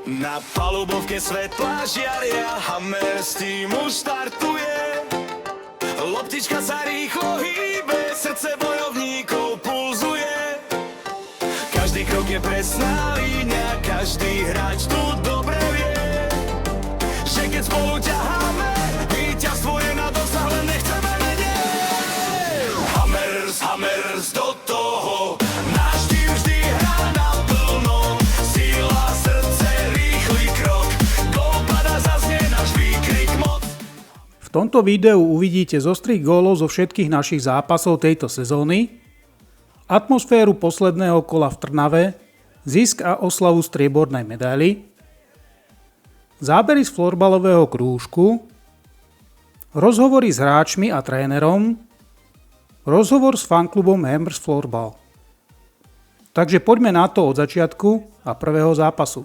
Na palubovke svetla žiaria, Hammer z týmu štartuje. Loptička sa rýchlo hýbe, srdce bojovníkov pulzuje. Každý krok je presná línia, každý hráč tu dobre vie, že keď spolu ťaháme, víťazstvo je na dosah, len nechceme vedieť. Hammers, Hammers do toho, náš tým vždy hrá naplno. Sila, srdce, rýchly krok, gól padá, zaznie náš výkrik moc. V tomto videu uvidíte zostrih gólov zo všetkých našich zápasov tejto sezóny, atmosféru posledného kola v Trnave, zisk a oslavu striebornej medaily, zábery z florbalového krúžku, rozhovory s hráčmi a trénerom, rozhovor s fanklubom Hammers Florbal. Takže poďme na to od začiatku a prvého zápasu.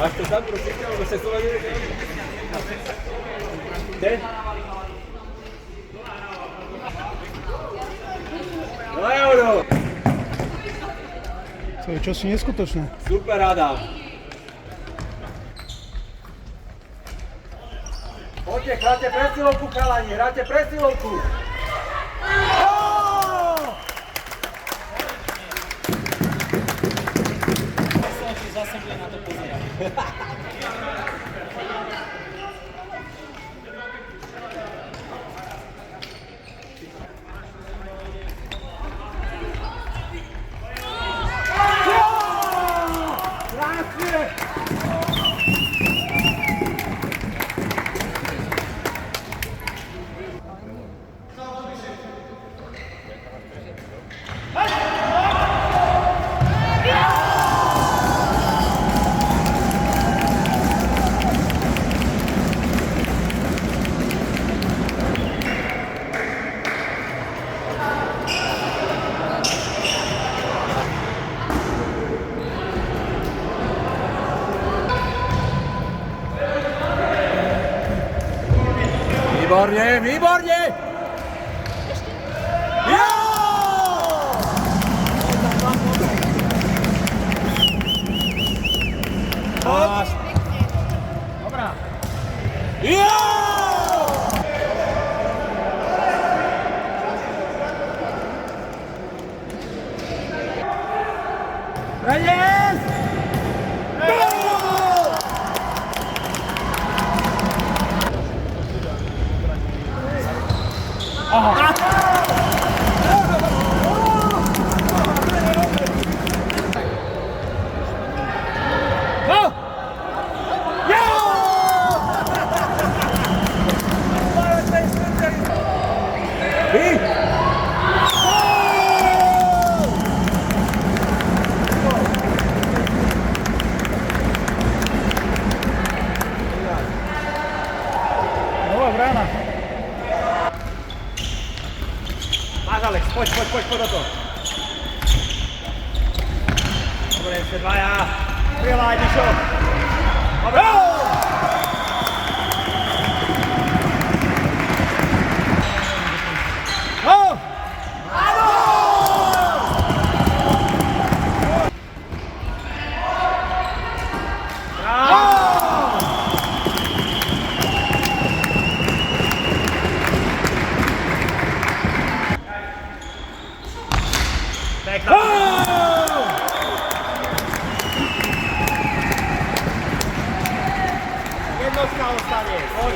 Máš to tam prosím, lebo se to nevie. Kde? No euro! To je čosi neskutočné. Super, Adam. Poďte, hráte presilovku, chalani, hráte presilovku. Zase bude na to pozerať. Výborně, výborně! Jo! Máš. Dobrá. Jo! Yes! Nová brána. Máš, Alex, poď do toho. Dobre, ešte dvaja. Priláď, Mišo. Dobre. Jednotka ostane. Poď.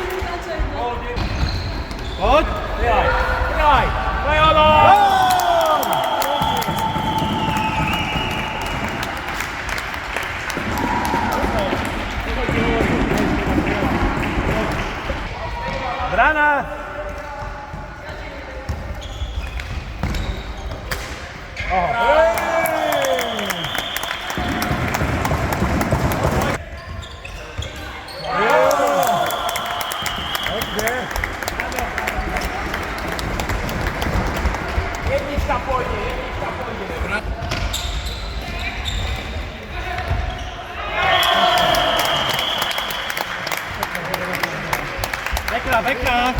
Poď. Prijaj. Leono! Brana. Jednička pôjde. Pekná.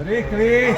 Rýchly!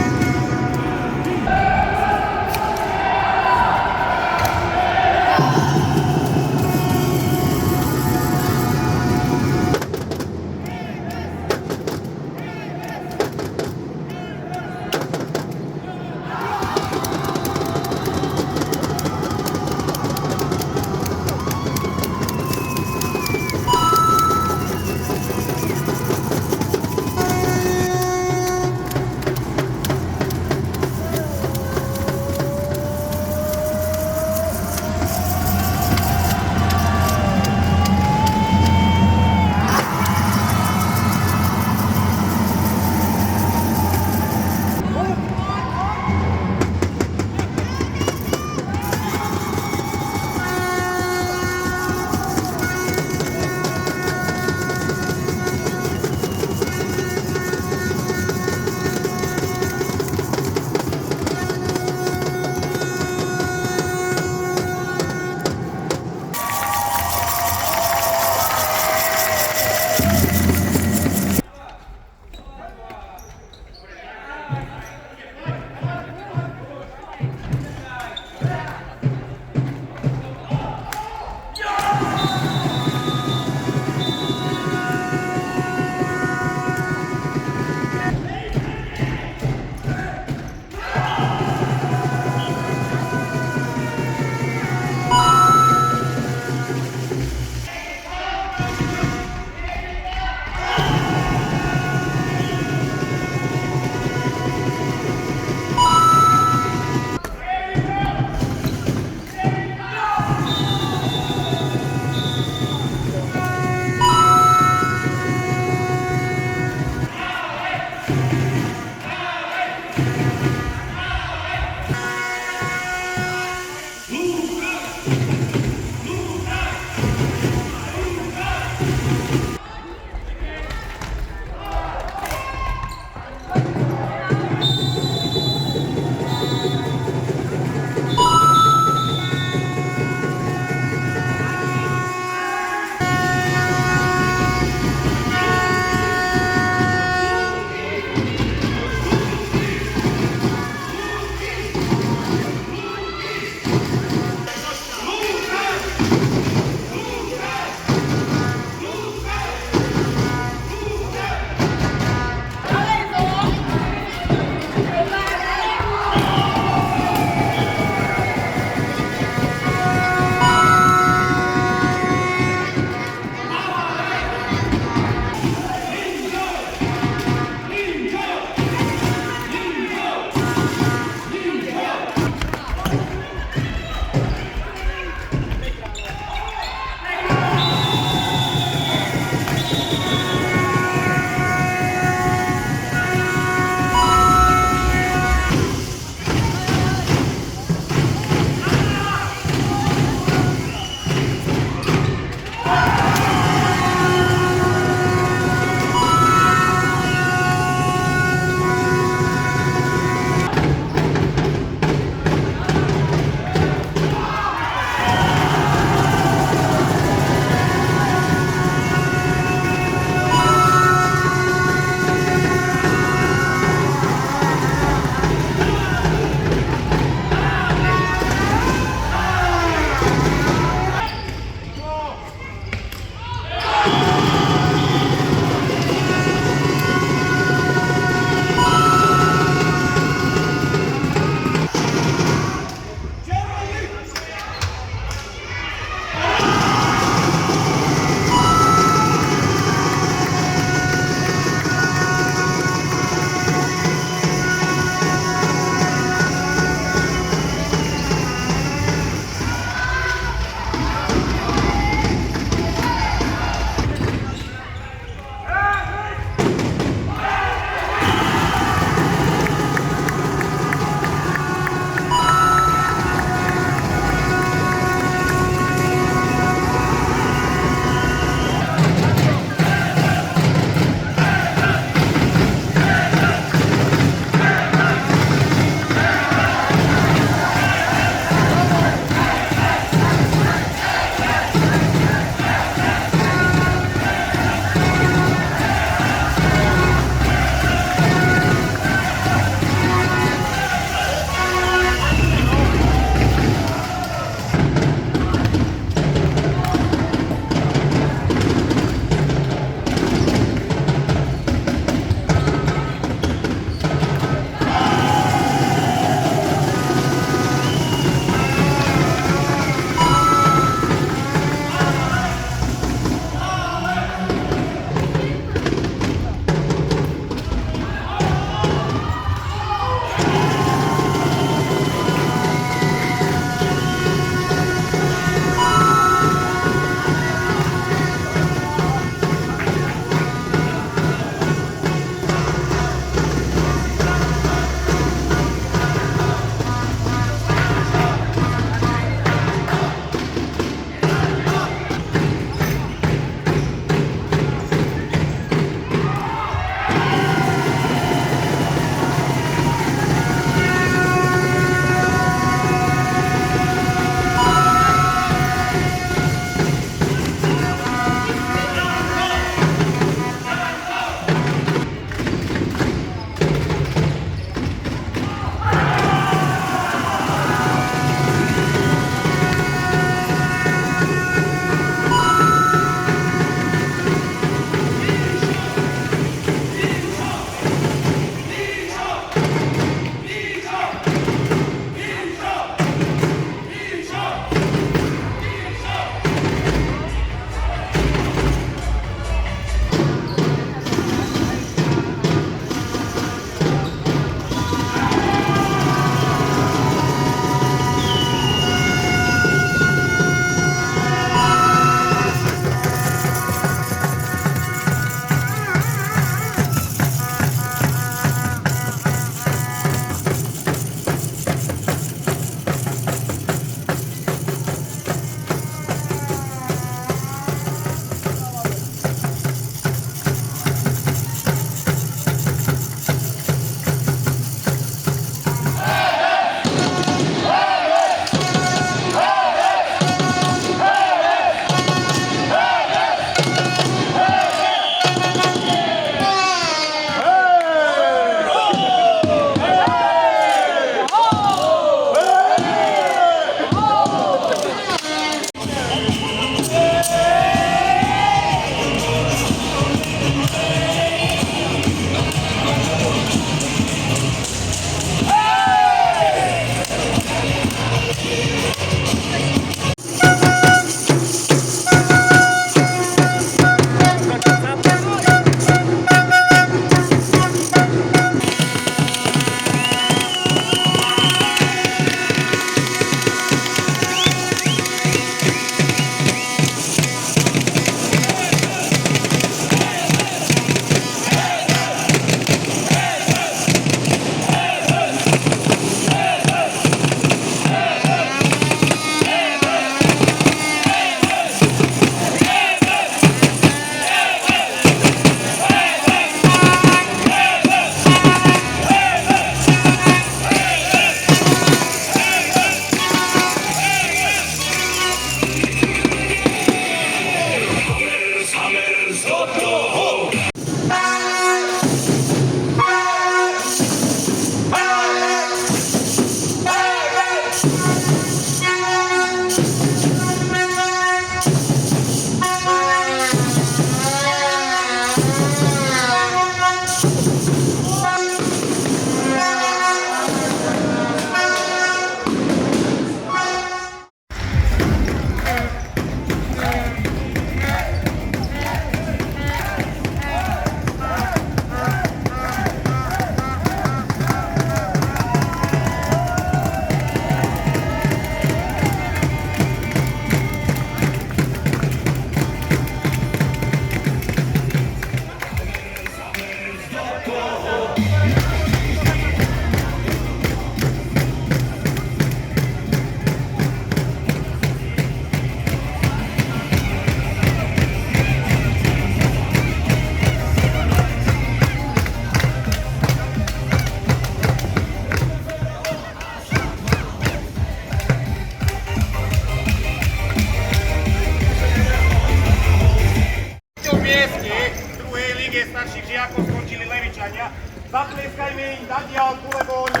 zbrania. Zatlieskajme im zadiaľku, lebo oni...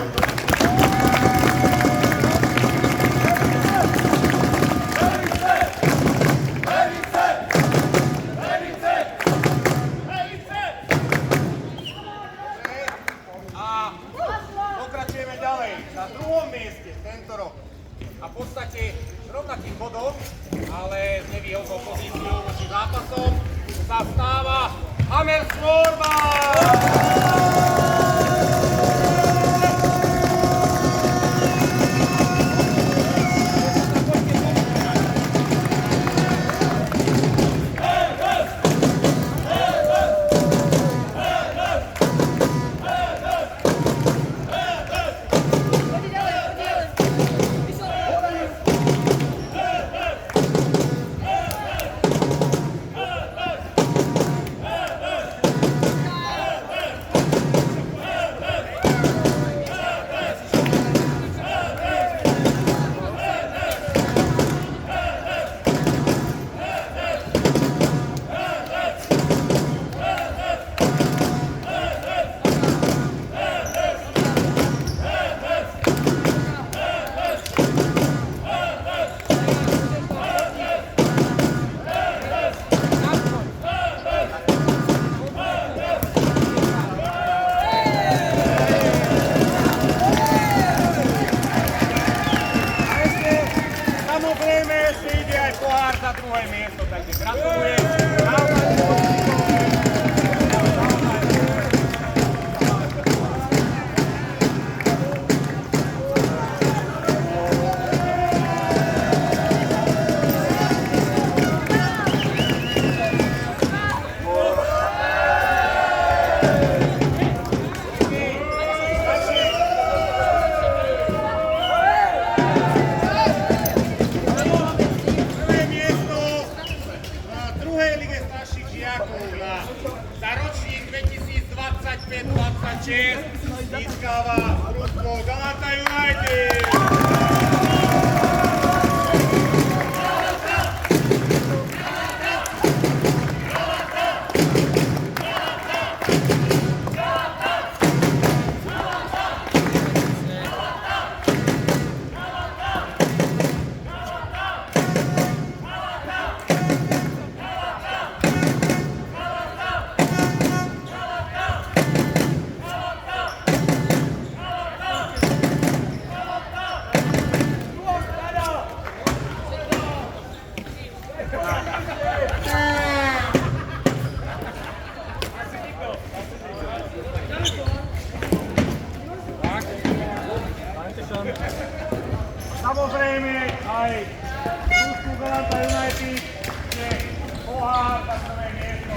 A pokračujeme ďalej na druhom mieste tento rok. A v podstate rovnakým bodom, ale s nevýhodnou pozíciou voči zápasom sa stáva Hammer Svorba! Samozrejme, ešte ide aj pohár za druhé miesto, takže gratulujem. Za ročník 2025-26 získava družstvo Galata United. Samozrejme aj družstvu Galata United je pohár za prvé miesto.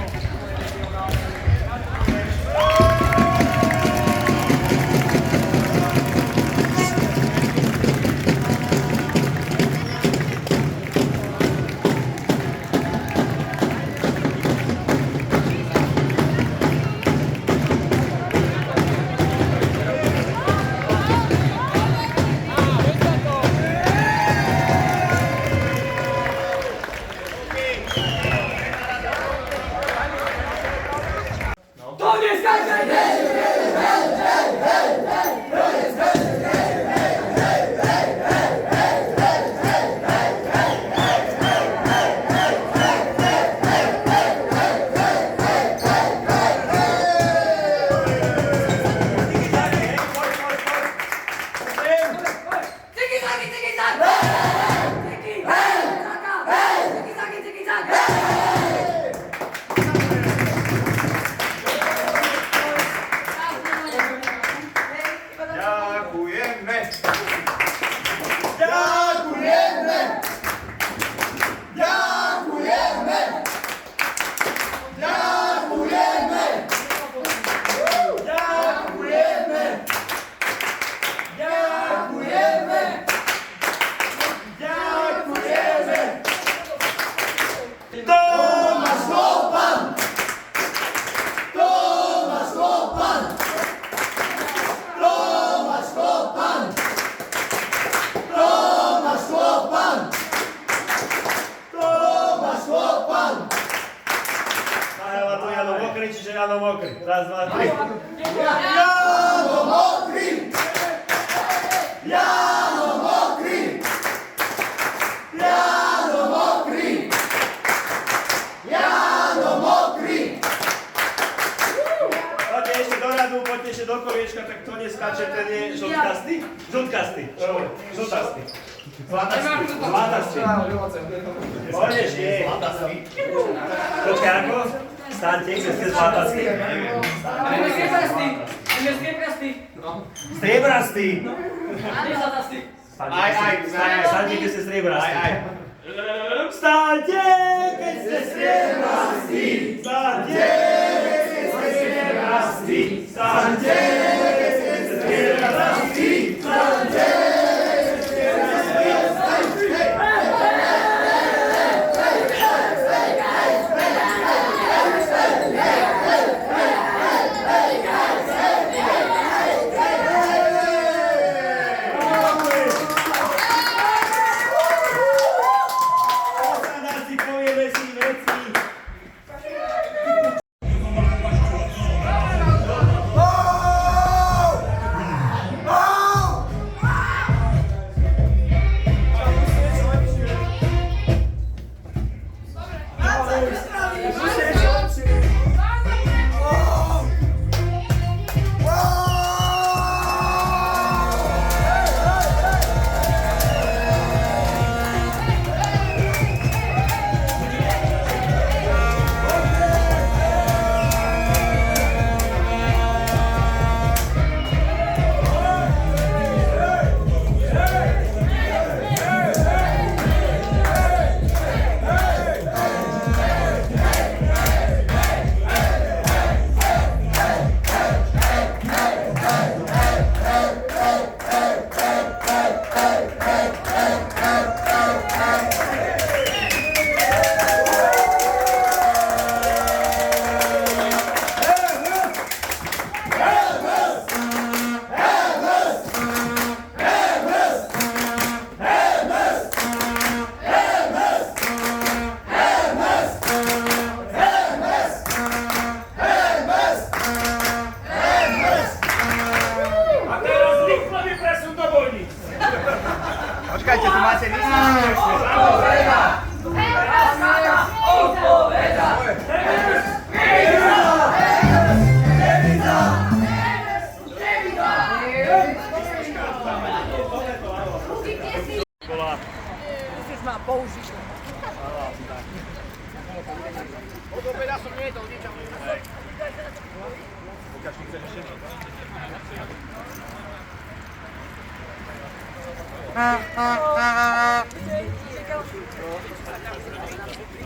Poďte ešte do radu, poďte ešte do koliečka, tak to neskáče, ten je žltkastý? Žltkastý. Žltastý. Zlatastý. Poďeš, je. Počkaj, ako? Staňte, keď ste zlatastý. Striebrastý. Staňte, keď ste striebrastý. Staňte, keď ste striebrastý. Staňte, keď ste striebrastý. Staňte, keď ste striebrastý. Staňte. Počkajte, tu máte výsledky. Musíš ma použiť. Odobeľa som nejedol, nič.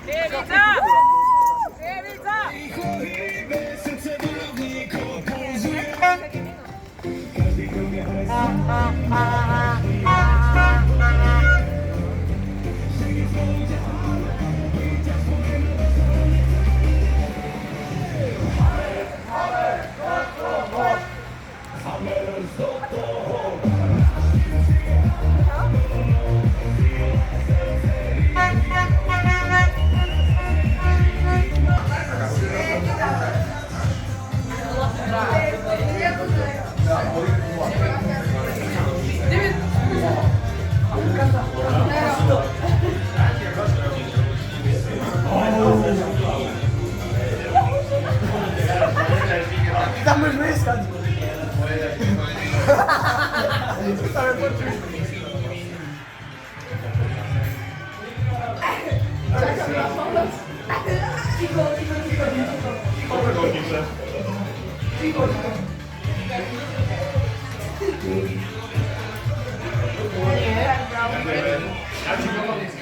Dievica! Dievica! Srdce bojovníkov pulzuje. Tam môžeš vyskať.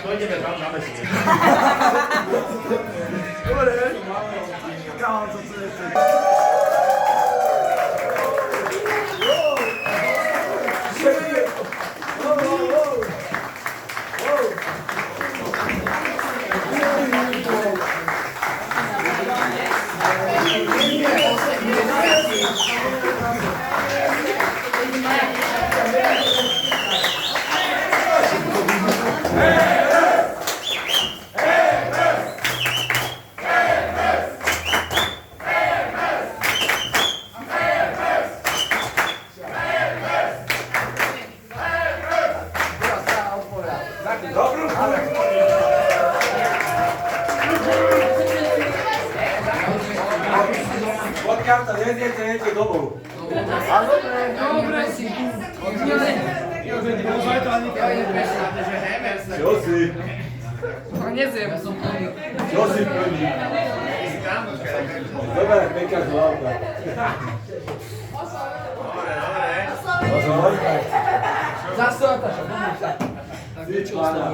Dojdeme tam na mesiac. Dobre, kámo, to je to. Hey! Čo si? Nezjem. Čo si prvý? Dobre, pekáš hlavka. Pozor. Ty pána.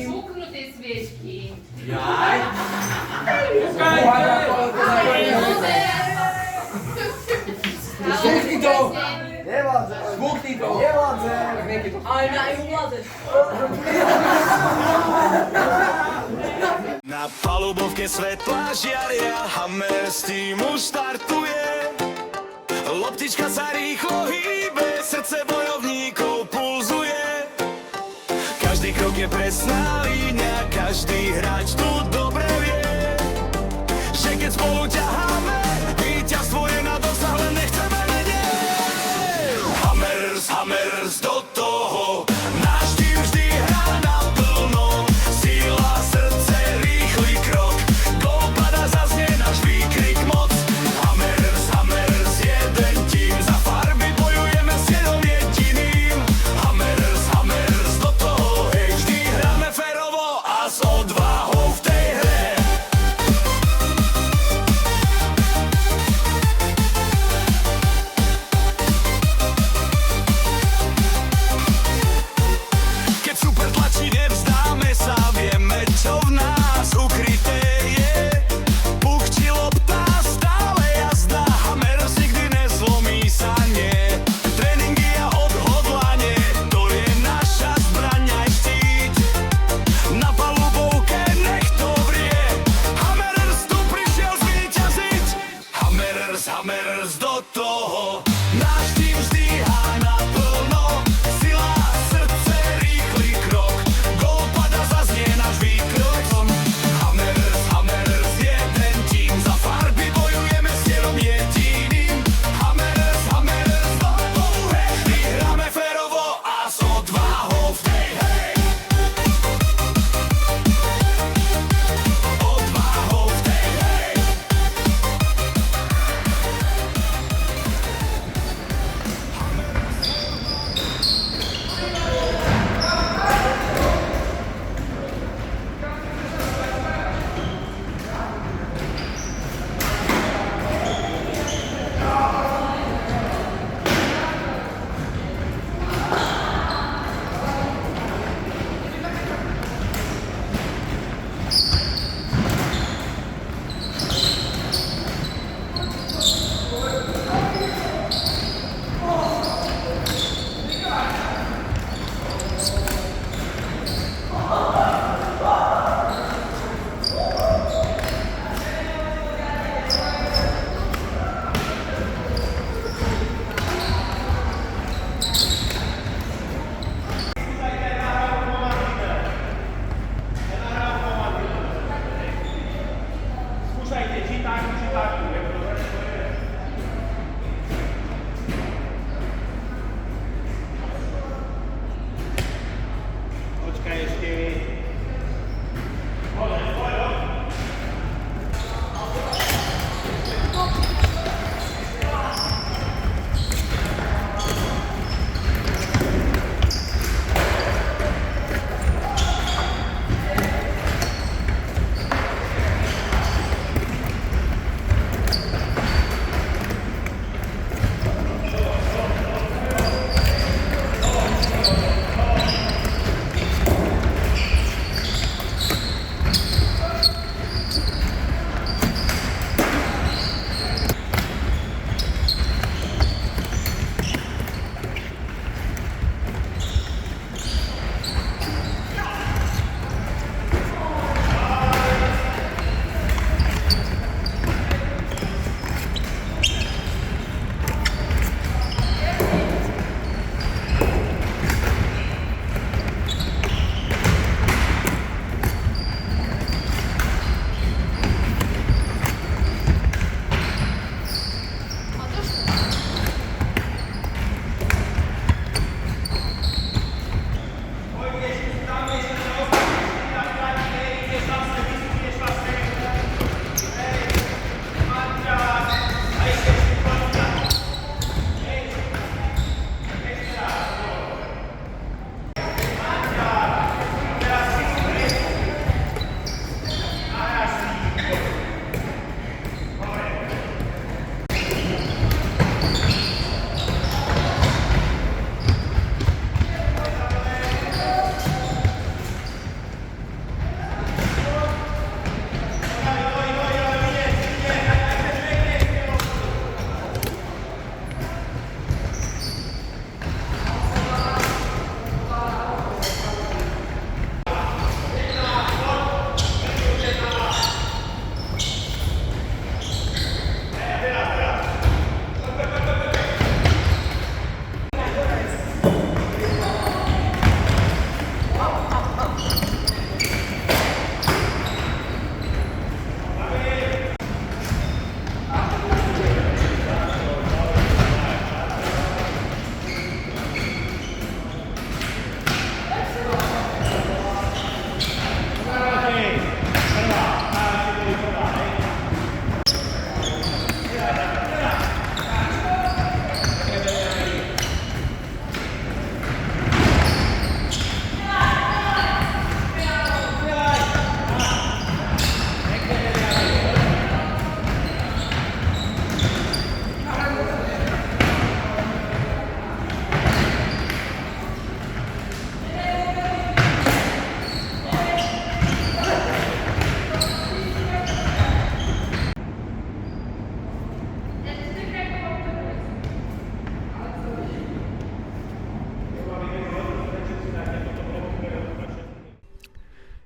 Zvuknuté sviečky. Zvukni to! Zvukni to! Ale najvládze. Na palubovke svetla žiaria, Hammer s tým už startuje. Loptička sa rýchlo hýbe, srdce bojovníkov pulzuje. Každý krok je presná línia, každý hráč tu dobre vie, že keď spolu ťaháme, víťazstvo je na dosah, len nechceme vedieť. Hammers, Hammers do toho, náš tým vždy hrá naplno. Sila, srdce, rýchly krok, gól pada, zaznie náš výkrik moc. Hammers, Hammers, jeden tím, za farby bojujeme s cieľom jediným. Hammers, Hammers do toho, hej, vždy hráme férovo a s odvahou v tej hre. Keď super tlačí, nevzdáme sa, vieme, čo v nás ukryté je. Puk či lopta, stále jazda, Hammers nikdy nezlomí sa, nie. Tréningy a odhodlanie, to je naša zbraň aj štít. Na palubovke nech to vrie, Hammers tu prišiel zvíťaziť. Hammers, Hammers do toho, náš tým vzdýha naplno. Sila, srdce, rýchly krok, gól pada, zaznie náš výkrok. Hammers, Hammers, jeden tím, za farby bojujeme s cieľom jediným. Hammers, Hammers do toho, hej, vždy hráme férovo a s odvahou v tej hej. Odvahou v tej hej.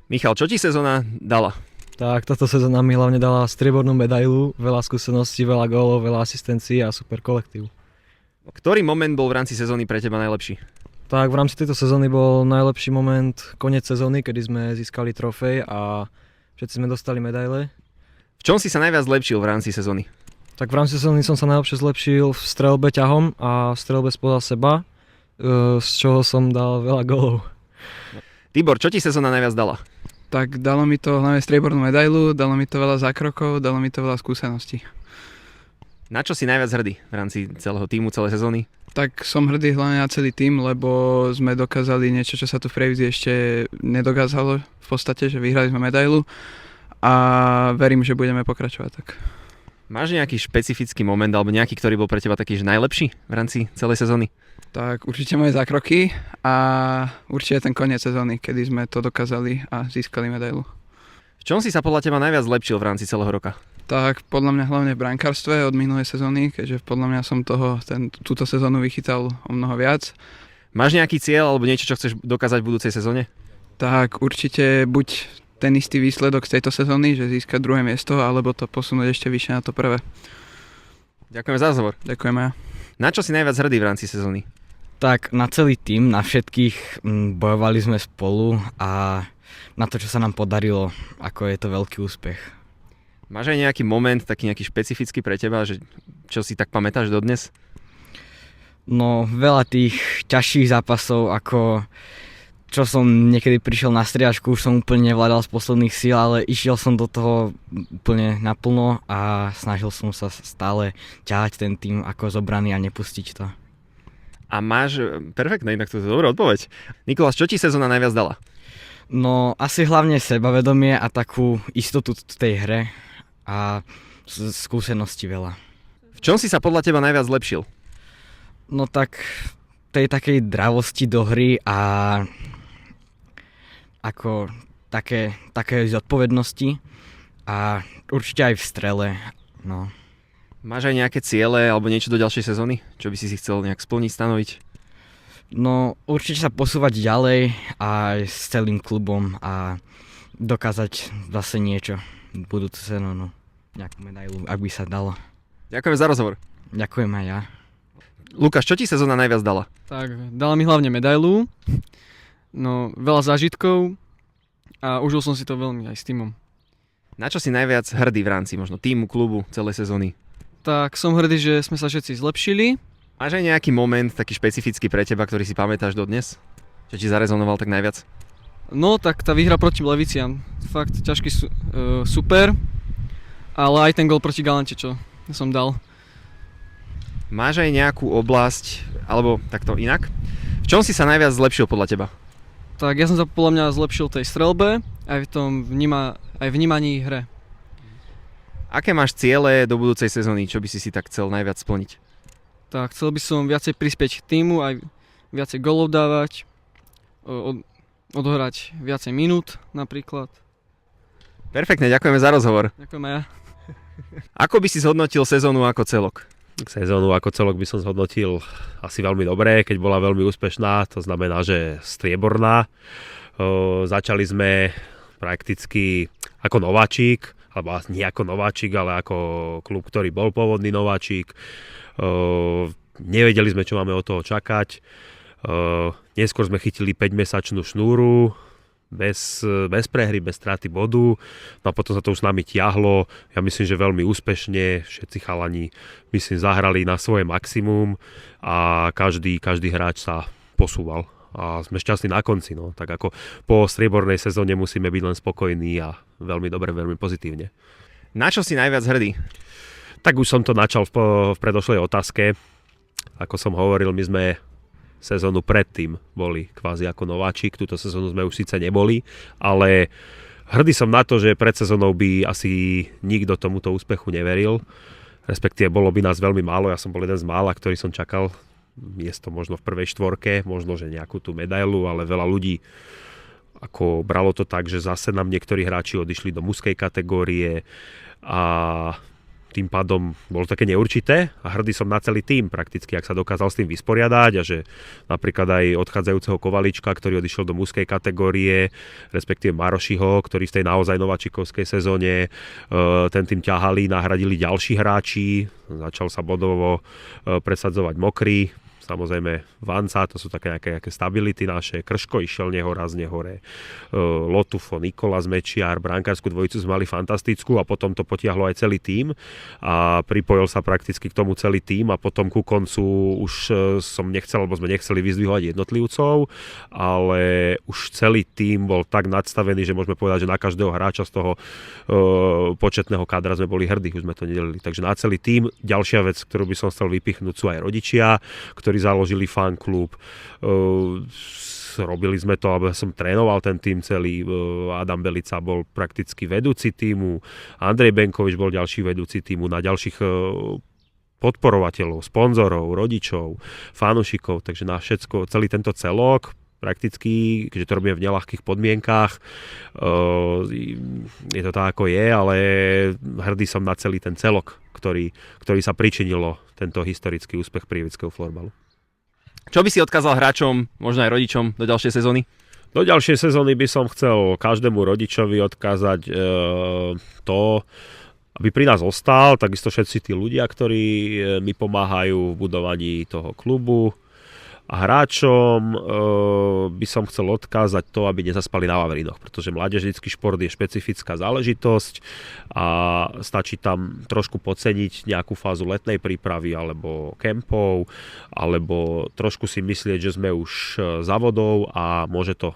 Michal, čo ti sezóna dala? Tak táto sezóna mi hlavne dala striebornú medailu, veľa skúseností, veľa gólov, veľa asistencií a super kolektív. Ktorý moment bol v rámci sezóny pre teba najlepší? Tak v rámci tejto sezóny bol najlepší moment koniec sezóny, kedy sme získali trofej a všetci sme dostali medaile. V čom si sa najviac zlepšil v rámci sezóny? Tak v rámci sezóny som sa najlepšie zlepšil v streľbe ťahom a v streľbe spoza seba, z čoho som dal veľa gólov. Tibor, čo ti sezóna najviac dala? Tak dalo mi to hlavne striebornú medailu, dalo mi to veľa zákrokov, dalo mi to veľa skúseností. Na čo si najviac hrdý v rámci celého týmu, celej sezóny? Tak som hrdý hlavne na celý tým, lebo sme dokázali niečo, čo sa tu v Prievidzi ešte nedokázalo v podstate, že vyhrali sme medailu a verím, že budeme pokračovať tak. Máš nejaký špecifický moment alebo nejaký, ktorý bol pre teba taký že najlepší v rámci celej sezóny? Tak určite moje zákroky a určite ten koniec sezóny, kedy sme to dokázali a získali medailu. V čom si sa podľa teba najviac zlepšil v rámci celého roka? Tak podľa mňa hlavne v brankárstve od minulej sezóny, keďže podľa mňa som túto sezónu vychytal o mnoho viac. Máš nejaký cieľ alebo niečo, čo chceš dokázať v budúcej sezóne? Tak určite buď ten istý výsledok z tejto sezóny, že získať druhé miesto, alebo to posunúť ešte vyššie na to prvé. Ďakujeme za rozhovor. Ďakujeme. Na čo si najviac hrdý v rámci sezóny? Tak na celý tým, na všetkých bojovali sme spolu a na to, čo sa nám podarilo, ako je to veľký úspech. Máš aj nejaký moment, taký nejaký špecifický pre teba, že čo si tak pamätáš dodnes? No veľa tých ťažších zápasov, ako čo som niekedy prišiel na striedačku, už som úplne nevládal z posledných síl, ale išiel som do toho úplne naplno a snažil som sa stále ťahať ten tým ako zobraný a nepustiť to. A máš, perfektné, inak to je dobrá odpoveď. Nikolás, čo ti sezóna najviac dala? No asi hlavne sebavedomie a takú istotu v tej hre a skúsenosti veľa. V čom si sa podľa teba najviac zlepšil? No tak tej takej dravosti do hry a ako také zodpovednosti a určite aj v strele, no. Máš aj nejaké ciele alebo niečo do ďalšej sezóny? Čo by si chcel nejak splniť, stanoviť? No určite sa posúvať ďalej aj s celým klubom a dokázať zase niečo v budúcu sezónu, nejakú medailu, ak by sa dalo. Ďakujem za rozhovor. Ďakujem aj ja. Lukáš, čo ti sezóna najviac dala? Tak, dala mi hlavne medailu, no veľa zážitkov a užil som si to veľmi aj s týmom. Na čo si najviac hrdý v rámci možno týmu, klubu, celej sezóny? Tak som hrdý, že sme sa všetci zlepšili. Máš aj nejaký moment taký špecifický pre teba, ktorý si pamätáš dodnes? Čo ti zarezonoval tak najviac? No tak tá výhra proti Leviciam, fakt ťažký super, ale aj ten gól proti Galante, čo som dal. Máš aj nejakú oblasť, alebo takto inak? V čom si sa najviac zlepšil podľa teba? Tak ja som sa podľa mňa zlepšil tej streľbe, aj v tom vnímaní hre. Aké máš ciele do budúcej sezóny? Čo by si tak chcel najviac splniť? Tak chcel by som viacej prispieť k týmu, aj viacej golov dávať, odohrať viacej minút napríklad. Perfektne, ďakujeme za rozhovor. Ďakujem aj ja. Ako by si zhodnotil sezónu ako celok? Sezónu ako celok by som zhodnotil asi veľmi dobre, keď bola veľmi úspešná, to znamená, že strieborná. Začali sme prakticky ako nováčik, alebo nie ako nováčik, ale ako klub, ktorý bol pôvodný nováčik. Nevedeli sme, čo máme od toho čakať. Neskôr sme chytili 5-mesačnú šnúru, bez prehry, bez straty bodu. No a potom sa to už s nami tiahlo. Ja myslím, že veľmi úspešne. Všetci chalani, myslím, zahrali na svoje maximum a každý hráč sa posúval. A sme šťastní na konci. No. Tak ako po striebornej sezóne musíme byť len spokojní a veľmi dobre, veľmi pozitívne. Na čo si najviac hrdý? Tak už som to načal v predošlej otázke. Ako som hovoril, my sme sezónu predtým boli kvázi ako nováčik. Túto sezónu sme už síce neboli, ale hrdý som na to, že pred sezónou by asi nikto tomuto úspechu neveril. Respektíve bolo by nás veľmi málo. Ja som bol jeden z mála, ktorý som čakal miesto možno v prvej štvorke, možno že nejakú tú medailu, ale veľa ľudí ako bralo to tak, že zase nám niektorí hráči odišli do mužskej kategórie a tým pádom bolo také neurčité a hrdý som na celý tým prakticky, ak sa dokázal s tým vysporiadať a že napríklad aj odchádzajúceho Kovalička, ktorý odišiel do mužskej kategórie, respektíve Marošiho, ktorý v tej naozaj nováčikovskej sezóne ten tým ťahali, nahradili ďalší hráči, začal sa bodovo presadzovať Mokrý, samozrejme Vanca, to sú také nejaké stability naše, Krško išiel nehorazne hore, Lotufo, Nikolas Mečiar, brankárskú dvojicu sme mali fantastickú a potom to potiahlo aj celý tím a pripojil sa prakticky k tomu celý tím a potom ku koncu už som nechcel, lebo sme nechceli vyzdvihovať jednotlivcov, ale už celý tím bol tak nadstavený, že môžeme povedať, že na každého hráča z toho početného kádra sme boli hrdí, už sme to nedelili. Takže na celý tím. Ďalšia vec, ktorú by som chcel vypichnúť, sú aj rodičia, ktorí založili fanklub. Robili sme to, aby som trénoval ten tým celý. Adam Belica bol prakticky vedúci tímu, Andrej Benkovič bol ďalší vedúci tímu, na ďalších podporovateľov, sponzorov, rodičov, fanúšikov, takže na všetko, celý tento celok prakticky, keďže to robíme v neľahkých podmienkách, je to tak, ako je, ale hrdý som na celý ten celok, ktorý sa pričinilo tento historický úspech prievického florbalu. Čo by si odkázal hráčom, možno aj rodičom do ďalšej sezóny? Do ďalšej sezóny by som chcel každému rodičovi odkázať to, aby pri nás ostal, takisto všetci tí ľudia, ktorí mi pomáhajú v budovaní toho klubu. A hráčom by som chcel odkázať to, aby nezaspali na Vavrinoch, pretože mládežnícky šport je špecifická záležitosť a stačí tam trošku podceniť nejakú fázu letnej prípravy alebo kempov, alebo trošku si myslieť, že sme už za vodou a môže to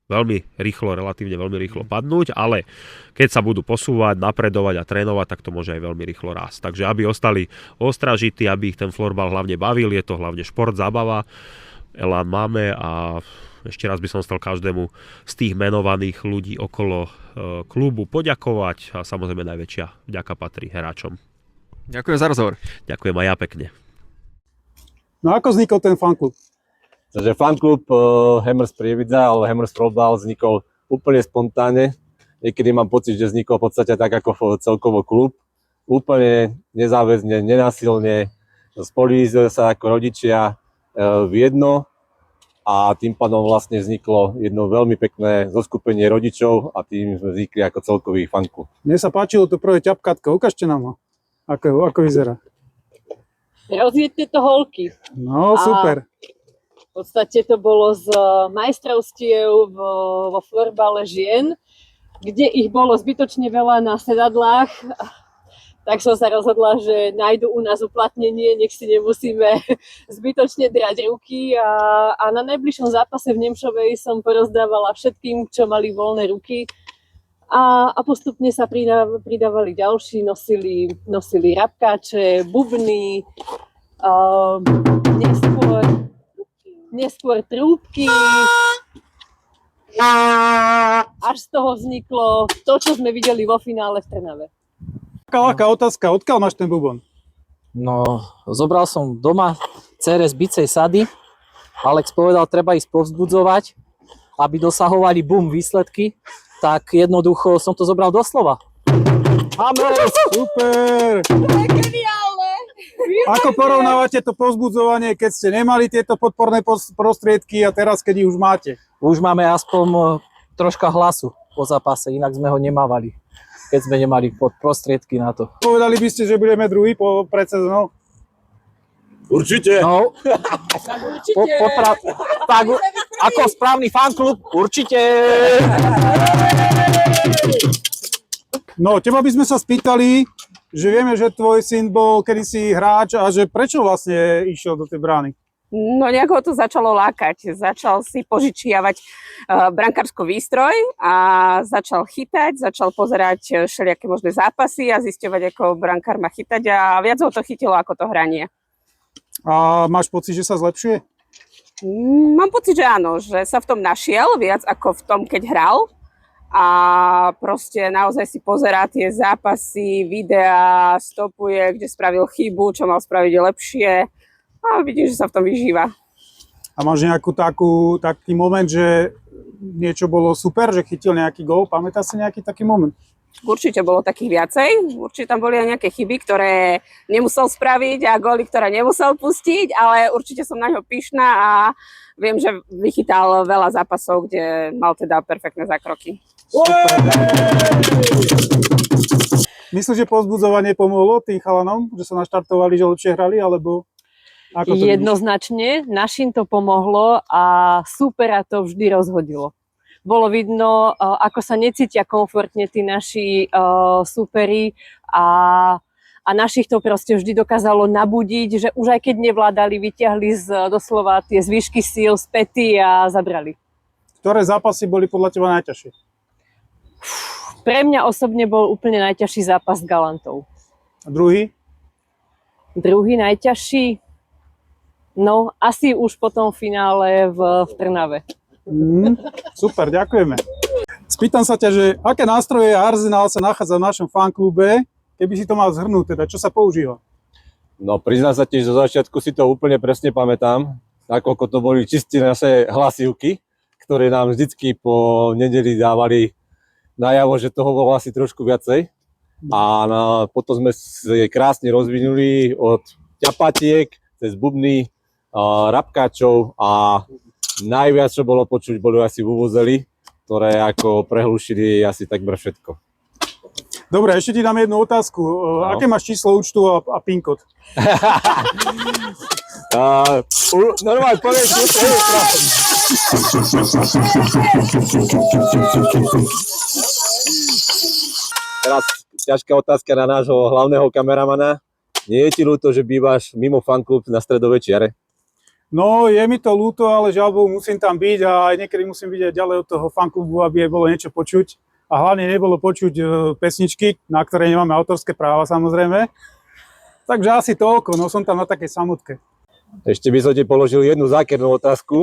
relatívne veľmi rýchlo padnúť, ale keď sa budú posúvať, napredovať a trénovať, tak to môže aj veľmi rýchlo rásť. Takže aby ostali ostražití, aby ich ten florbal hlavne bavil, je to hlavne šport, zábava, elán máme a ešte raz by som chcel každému z tých menovaných ľudí okolo klubu poďakovať a samozrejme najväčšia vďaka patrí hráčom. Ďakujem za rozhovor. Ďakujem aj ja pekne. No ako vznikol ten fanklub? Takže fanklub Hammers Prievidza alebo Hammers Floorball vznikol úplne spontánne. Niekedy mám pocit, že vznikol v podstate tak ako celkovo klub. Úplne nezáväzne, nenásilne. Spojili sa ako rodičia v jedno a tým pádom vlastne vzniklo jedno veľmi pekné zoskupenie rodičov a tým sme vznikli ako celkový fanklub. Mne sa páčilo to prvé ťapkátko, ukážte nám ho. Ako vyzerá? Rozviedte to holky. No, super. V podstate to bolo z majstrovstiev vo florbale žien, kde ich bolo zbytočne veľa na sedadlách. Tak som sa rozhodla, že nájdu u nás uplatnenie, nech si nemusíme zbytočne drať ruky. A na najbližšom zápase v Nemšovej som porozdávala všetkým, čo mali voľné ruky. A postupne sa pridávali ďalší, nosili rabkáče, bubny, neskôr trúbky. Až z toho vzniklo to, čo sme videli vo finále v Trnave. Taká otázka, odkiaľ máš ten bubon? No, zobral som doma cére z bicej sady. Alex povedal, treba ich povzbudzovať, aby dosahovali bum výsledky. Tak jednoducho som to zobral doslova. Hammers, super! Ako porovnávate to povzbudzovanie, keď ste nemali tieto podporné prostriedky a teraz, keď ich už máte? Už máme aspoň troška hlasu po zápase, inak sme ho nemávali, keď sme nemali prostriedky na to. Povedali by ste, že budeme druhý pred sezónou? Určite. No, tak ako správny fanklub, určite. No, teba by sme sa spýtali, že vieme, že tvoj syn bol kedysi hráč a že prečo vlastne išiel do tej brány? No nejako ho to začalo lákať. Začal si požičiavať brankársko výstroj a začal chytať, začal pozerať všelijaké možné zápasy a zisťovať, ako brankár má chytať a viac ho to chytilo ako to hranie. A máš pocit, že sa zlepšuje? Mám pocit, že áno, že sa v tom našiel viac ako v tom, keď hral. A proste naozaj si pozerá tie zápasy, videá, stopuje, kde spravil chybu, čo mal spraviť lepšie. A vidím, že sa v tom vyžíva. A máš taký moment, že niečo bolo super, že chytil nejaký gól? Pamätáš si nejaký taký moment? Určite bolo takých viacej. Určite tam boli aj nejaké chyby, ktoré nemusel spraviť a góly, ktoré nemusel pustiť, ale určite som na ňo pyšná a viem, že vychytal veľa zápasov, kde mal teda perfektné zákroky. Myslíš, že povzbudzovanie pomohlo tým chalanom, že sa naštartovali, že lepšie hrali, alebo ako to Jednoznačne, našim to pomohlo a supera to vždy rozhodilo. Bolo vidno, ako sa necítia komfortne tí naši superi a našich to proste vždy dokázalo nabudiť, že už aj keď nevládali, vyťahli doslova tie zvyšky síl z pety a zabrali. Ktoré zápasy boli podľa teba najťažšie? Pre mňa osobne bol úplne najťažší zápas s Galantou. A druhý? Druhý najťažší? No, asi už po tom finále v Trnave. Super, ďakujeme. Spýtam sa ťa, že aké nástroje Arsenal sa nachádza v našom fanklube, keby si to mal zhrnúť, teda čo sa používa? No priznám sa tiež, zo začiatku si to úplne presne pamätám, nakoľko to boli čisté naše hlasivky, ktoré nám vždycky po nedeli dávali najavo, že toho bolo asi trošku viacej. A potom sme si krásne rozvinuli od ťapatiek cez bubny, rabkáčov a najviac, čo bolo počuť, boli asi vuvuzely, ktoré ako prehlušili asi takmer všetko. Dobre, ešte ti dám jednu otázku. Aké máš číslo účtu a PIN kód? Normálne povieš, Teraz ťažká otázka na nášho hlavného kameramana. Nie je ti ľúto, že bývaš mimo fanklub na Stredovej čiare? No, je mi to ľúto, ale žiaľ Bohu, musím tam byť a aj niekedy musím byť aj ďalej od toho fanklubu, aby bolo niečo počuť. A hlavne nebolo počuť pesničky, na ktoré nemáme autorské práva samozrejme. Takže asi toľko, no som tam na takej samotke. Ešte by som ti položil jednu zákernú otázku.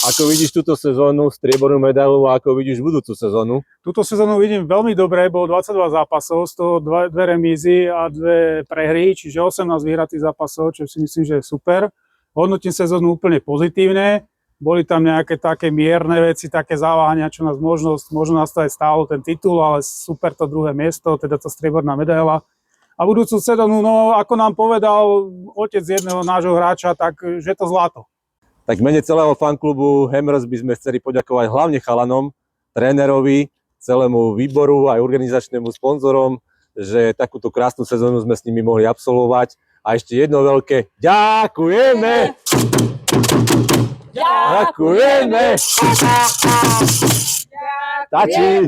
Ako vidíš túto sezónu, striebornú medailu a ako vidíš budúcu sezónu? Túto sezónu vidím veľmi dobre, bolo 22 zápasov, z toho 2 remízy a 2 prehry, čiže 18 vyhratých zápasov, čo si myslím, že je super. Hodnotím sezónu úplne pozitívne, boli tam nejaké také mierne veci, také zaváhania, čo nás možno nás to aj stálo ten titul, ale super to druhé miesto, teda tá strieborná medaila. A budúcu sezónu, no ako nám povedal otec jedného nášho hráča, tak že to zlato. Tak v mene celého fanklubu Hammers by sme chceli poďakovať hlavne chalanom, trénerovi, celému výboru aj organizačnému sponzorom, že takúto krásnu sezónu sme s nimi mohli absolvovať. A ešte jedno veľké ďakujeme! Ďakujeme! Tačí!